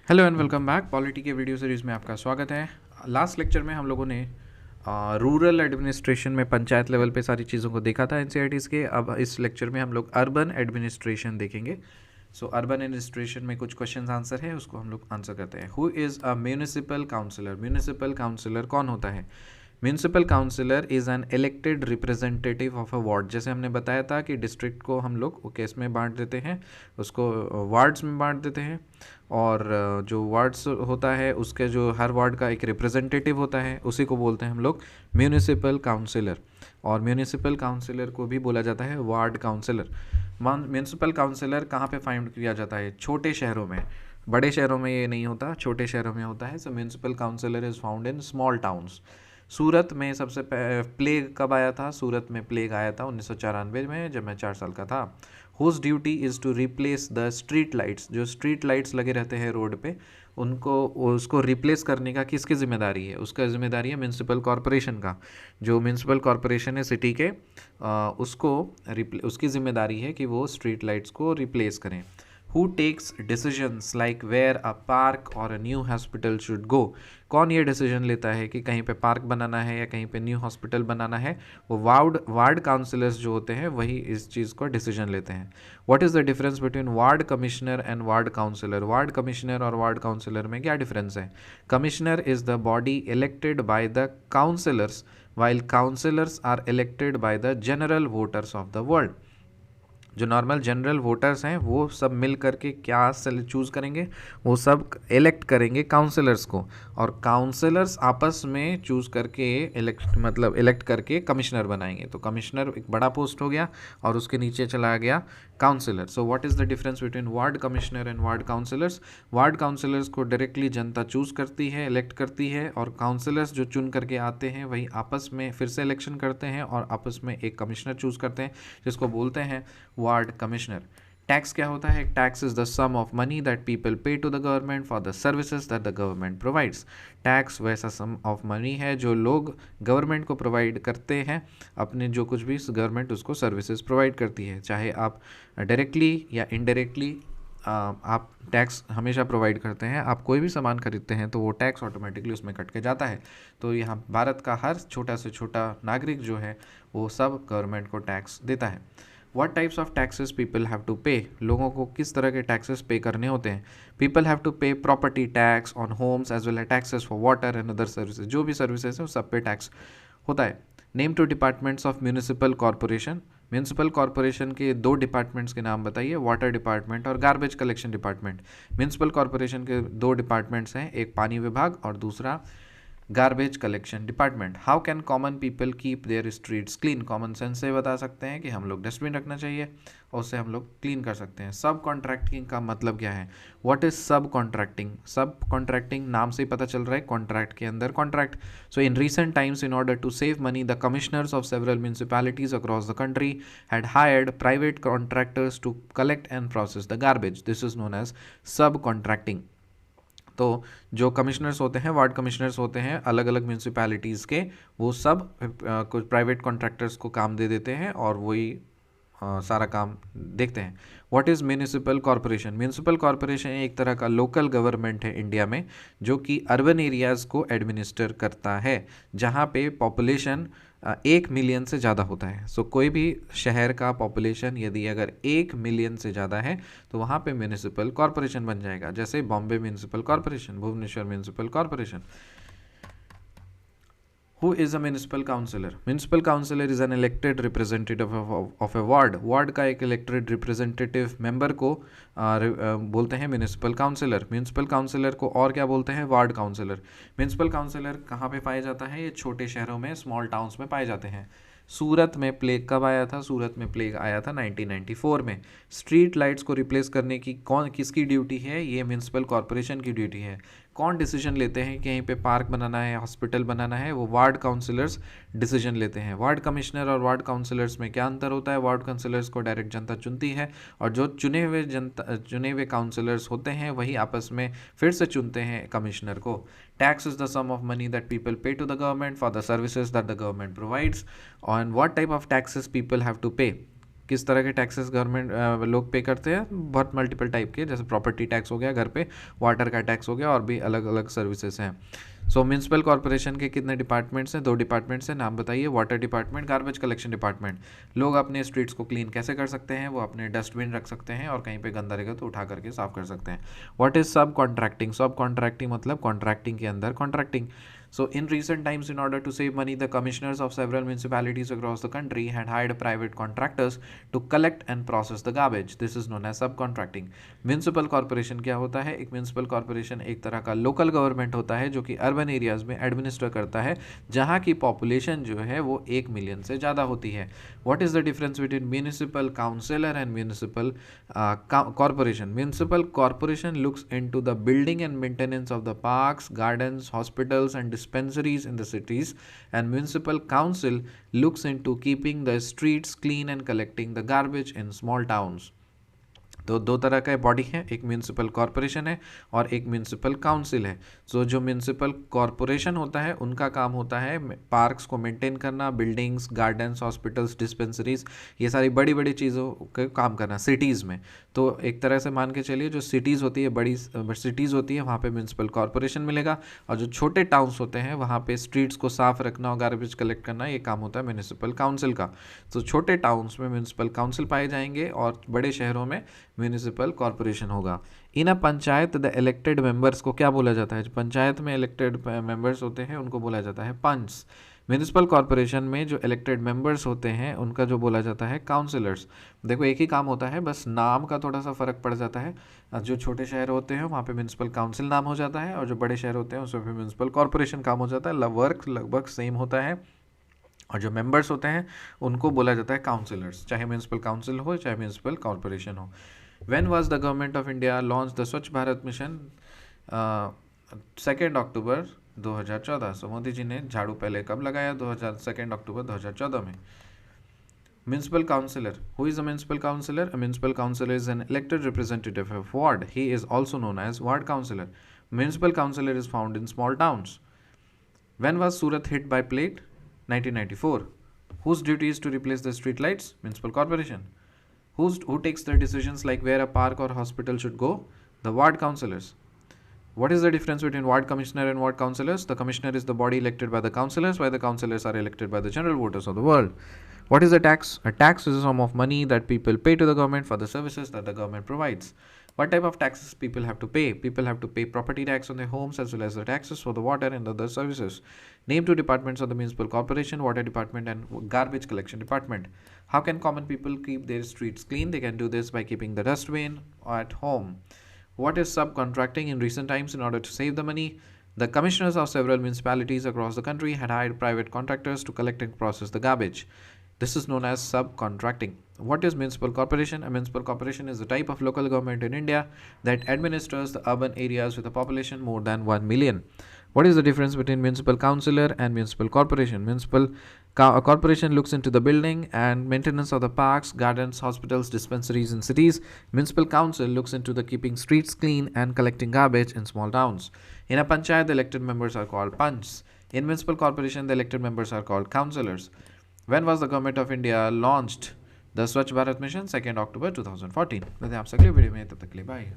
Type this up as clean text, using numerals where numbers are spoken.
Hello and welcome back. Polity के video series में आपका स्वागत है। लास्ट लेक्चर में हम लोगों ने रूरल एडमिनिस्ट्रेशन में पंचायत लेवल पे सारी चीज़ों को देखा था एनसीईआरटीज़ के। अब इस लेक्चर में हम लोग अर्बन एडमिनिस्ट्रेशन देखेंगे। सो अर्बन एडमिनिस्ट्रेशन में कुछ क्वेश्चन आंसर है, उसको हम लोग आंसर करते हैं। Who is a municipal councillor? Municipal councillor कौन होता है? Municipal councillor is an elected representative of a ward. जैसे हमने बताया था कि डिस्ट्रिक्ट को हम लोग केस में बांट देते हैं, उसको वार्ड्स में बांट देते हैं, और जो वार्ड्स होता है उसके जो हर वार्ड का एक रिप्रेजेंटेटिव होता है, उसी को बोलते हैं हम लोग म्यूनिसिपल काउंसिलर। और म्यूनिसिपल काउंसिलर को भी बोला जाता है वार्ड काउंसिलर। म्यूनिसिपल काउंसिलर कहाँ पे फाइंड किया जाता है? छोटे शहरों में। बड़े शहरों में ये नहीं होता, छोटे शहरों में होता है। So municipal councillor is found in small towns. Surat में सबसे प्लेग कब आया था? सूरत में प्लेग आया था 1994 में, जब मैं 4 साल का था। Whose duty is to replace the street lights. जो स्ट्रीट लाइट्स लगे रहते हैं रोड पे, उनको उसको रिप्लेस करने का किसकी जिम्मेदारी है? उसका जिम्मेदारी है म्यूनसिपल कॉरपोरेशन का। जो म्यूनसिपल कॉरपोरेशन है सिटी के, उसकी जिम्मेदारी है कि वो स्ट्रीट लाइट्स को रिप्लेस करें। Who takes decisions like where a park और a new hospital should go? कौन ये डिसीजन लेता है कि कहीं पे पार्क बनाना है या कहीं पे न्यू हॉस्पिटल बनाना है? वो वार्ड काउंसिलर्स जो होते हैं वही इस चीज़ को डिसीजन लेते हैं। What is the difference between ward commissioner and ward councillor? Ward commissioner और वार्ड काउंसिलर में क्या डिफरेंस है? Commissioner is the body elected by the councillors, while councillors are elected by the general voters of the world। जो normal general voters हैं वो सब मिल करके क्या चूज़ करेंगे? वो सब इलेक्ट करेंगे काउंसलर्स को, और काउंसलर्स आपस में चूज़ करके इलेक्ट करके कमिश्नर बनाएंगे। तो कमिश्नर एक बड़ा पोस्ट हो गया और उसके नीचे चला गया councillor. So what is the difference between ward commissioner and ward councillors? Ward councillors को डायरेक्टली जनता चूज़ करती है, इलेक्ट करती है, और काउंसलर्स जो चुन करके आते हैं वही आपस में फिर से इलेक्शन करते हैं और आपस में एक कमिश्नर चूज़ करते हैं, जिसको बोलते हैं वार्ड कमिश्नर। टैक्स क्या होता है? Tax is the sum of money that people pay to the government for the services that the government provides. Tax वैसा सम ऑफ मनी है जो लोग गवर्नमेंट को प्रोवाइड करते हैं, अपने जो कुछ भी गवर्नमेंट उसको सर्विसेज प्रोवाइड करती है, चाहे आप डायरेक्टली या इनडायरेक्टली आप टैक्स हमेशा प्रोवाइड करते हैं। आप कोई भी सामान खरीदते हैं तो वो टैक्स ऑटोमेटिकली उसमें कट के जाता है। तो यहाँ भारत का हर छोटा से छोटा नागरिक जो है वो सब गवर्नमेंट को टैक्स देता है। What types of taxes people have to pay? लोगों को किस तरह के टैक्सेस पे करने होते हैं? People have to pay property tax on homes as well as taxes for water and other services। जो भी सर्विसेज है उस सब पे टैक्स होता है। Name two departments of municipal corporation. Municipal corporation के दो डिपार्टमेंट्स के नाम बताइए, वाटर डिपार्टमेंट और garbage collection department. Municipal corporation के दो डिपार्टमेंट्स हैं, एक पानी विभाग और दूसरा garbage collection department. How can common people keep their streets clean? Common sense से बता सकते हैं कि हम लोग डस्टबिन रखना चाहिए और उससे हम लोग क्लीन कर सकते हैं। सब कॉन्ट्रैक्टिंग का मतलब क्या है? व्हाट इज सब कॉन्ट्रैक्टिंग? सब कॉन्ट्रैक्टिंग नाम से ही पता चल रहा है, कॉन्ट्रैक्ट के अंदर contract. So in recent times in order to save money the commissioners of several municipalities across the country had hired private contractors to collect and process the garbage. This is known as subcontracting. तो जो commissioners होते हैं, ward commissioners होते हैं अलग अलग municipalities के, वो सब कुछ प्राइवेट कॉन्ट्रैक्टर्स को काम दे देते हैं और वही सारा काम देखते हैं। What is municipal corporation? Municipal corporation एक तरह का लोकल गवर्नमेंट है इंडिया में, जो कि अर्बन एरियाज़ को एडमिनिस्टर करता है, जहाँ पे पॉपुलेशन 1 मिलियन से ज़्यादा होता है। सो कोई भी शहर का पॉपुलेशन यदि अगर 1 मिलियन से ज़्यादा है तो वहाँ पे म्यूनिसिपल कॉरपोरेशन बन जाएगा, जैसे Bombay municipal corporation, Bhubaneswar municipal corporation. Who is a municipal councillor? Municipal councillor is an elected representative of a ward। Ward का एक इलेक्टेड रिप्रेजेंटेटिव मेंबर को बोलते हैं म्यूनिसिपल काउंसिलर। म्यूनिसिपल काउंसिलर को और क्या बोलते हैं? Ward councillor. म्यूनिसिपल काउंसिलर कहाँ पे पाया जाता है? ये छोटे शहरों में, स्मॉल टाउन्स में पाए जाते हैं। सूरत में प्लेग कब आया था? सूरत में प्लेग आया था 1994 में। स्ट्रीट लाइट्स को रिप्लेस करने की किसकी ड्यूटी है? ये म्यूनिसिपल कॉरपोरेशन की ड्यूटी है। कौन डिसीजन लेते हैं कि कहीं पे पार्क बनाना है, हॉस्पिटल बनाना है? वो वार्ड काउंसिलर्स डिसीजन लेते हैं। वार्ड कमिश्नर और वार्ड काउंसिलर्स में क्या अंतर होता है? वार्ड काउंसिलर्स को डायरेक्ट जनता चुनती है, और जो चुने हुए काउंसिलर्स होते हैं वही आपस में फिर से चुनते हैं कमिश्नर को। Tax is the sum of money that people pay to the government for the services that the government provides. On what type of taxes people have to pay? किस तरह के टैक्सेस गवर्नमेंट लोग पे करते हैं? बहुत multiple type के, जैसे प्रॉपर्टी टैक्स हो गया घर पे, वाटर का टैक्स हो गया, और भी अलग अलग सर्विसेज हैं। सो म्यूनसिपल कॉर्पोरेशन के कितने डिपार्टमेंट्स हैं? 2 डिपार्टमेंट्स हैं, नाम बताइए। Water department, garbage collection department. लोग अपने स्ट्रीट्स को क्लीन कैसे कर सकते हैं? वो अपने डस्टबिन रख सकते हैं और कहीं पे गंदा रहेगा तो उठा करके साफ कर सकते हैं। व्हाट इज सब कॉन्ट्रैक्टिंग? सब कॉन्ट्रैक्टिंग मतलब कॉन्ट्रैक्टिंग के अंदर contracting. So, in recent times, in order to save money, the commissioners of several municipalities across the country had hired private contractors to collect and process the garbage. This is known as subcontracting. Municipal corporation क्या होता है? एक municipal corporation एक तरह का local government होता है जो कि urban areas में administer करता है, जहाँ की population जो है वो 1 million से ज़्यादा होती है. What is the difference between municipal councillor and municipal corporation? Municipal corporation looks into the building and maintenance of the parks, gardens, hospitals and dispensaries in the cities, and municipal council looks into keeping the streets clean and collecting the garbage in small towns. तो 2 तरह का body है, एक municipal corporation है और एक municipal council है। सो जो म्यूनसिपल कॉरपोरेशन होता है उनका काम होता है पार्क्स को मेंटेन करना, बिल्डिंग्स, गार्डन्स, हॉस्पिटल्स, डिस्पेंसरीज, ये सारी बड़ी बड़ी चीज़ों का काम करना सिटीज़ में। तो एक तरह से मान के चलिए जो सिटीज़ होती है, बड़ी सिटीज़ होती है, वहाँ पे म्यूनसिपल कॉरपोरेशन मिलेगा, और जो छोटे टाउन्स होते हैं वहाँ पे स्ट्रीट्स को साफ रखना और गार्बेज कलेक्ट करना, ये काम होता है म्यूनसिपल काउंसिल का। तो छोटे टाउन्स में म्यूनसिपल काउंसिल पाए जाएंगे और बड़े शहरों में म्यूनिसिपल कॉरपोरेशन होगा। इन अ पंचायत द इलेक्टेड मेंबर्स को क्या बोला जाता है? जो पंचायत में इलेक्टेड मेंबर्स होते हैं उनको बोला जाता है पंच। म्यूनिसिपल कॉरपोरेशन में जो इलेक्टेड मेंबर्स होते हैं उनका जो बोला जाता है काउंसिलर्स। देखो एक ही काम होता है, बस नाम का थोड़ा सा फ़र्क पड़ जाता है। जो छोटे शहर होते हैं वहाँ पे म्यूनिसिपल काउंसिल नाम हो जाता है, और जो बड़े शहर होते हैं उसमें भी म्यूनिसिपल कॉरपोरेशन काम हो जाता है। वर्क लगभग सेम होता है, और जो मेंबर्स होते हैं उनको बोला जाता है काउंसिलर्स, चाहे म्यूनिसिपल काउंसिल हो चाहे म्यूनिसिपल कॉरपोरेशन हो। When was the government of India launched the स्वच्छ भारत मिशन? 2 अक्टूबर 2014। सो मोदी जी ने झाड़ू पहले कब लगाया? 2 अक्टूबर 2014 में। Municipal councillor. Who is a municipal councillor? A municipal councillor is an elected representative of ward. He is also known as ward councillor. Municipal councillor is found in small towns. When was Surat hit by plague? 1994. Whose duty is to replace the street lights? Municipal corporation. Who takes the decisions like where a park or hospital should go? The ward councillors. What is the difference between ward commissioner and ward councillors? The commissioner is the body elected by the councillors, while the councillors are elected by the general voters of the world. What is a tax? A tax is a sum of money that people pay to the government for the services that the government provides. What type of taxes people have to pay? People have to pay property tax on their homes as well as the taxes for the water and other services. Name 2 departments of the municipal corporation: water department and garbage collection department. How can common people keep their streets clean? They can do this by keeping the dustbin at home. What is subcontracting? In recent times, in order to save the money, the commissioners of several municipalities across the country had hired private contractors to collect and process the garbage. This is known as subcontracting. What is municipal corporation? A municipal corporation is a type of local government in India that administers the urban areas with a population more than 1 million. What is the difference between municipal councillor and municipal corporation? Municipal corporation looks into the building and maintenance of the parks, gardens, hospitals, dispensaries in cities. Municipal council looks into the keeping streets clean and collecting garbage in small towns. In a panchayat, the elected members are called panchs. In municipal corporation, the elected members are called councillors. When was the government of India launched the Swachh Bharat Mission? 2 October 2014. मिलते हैं आपसे अगली video में, तब तक के लिए bye.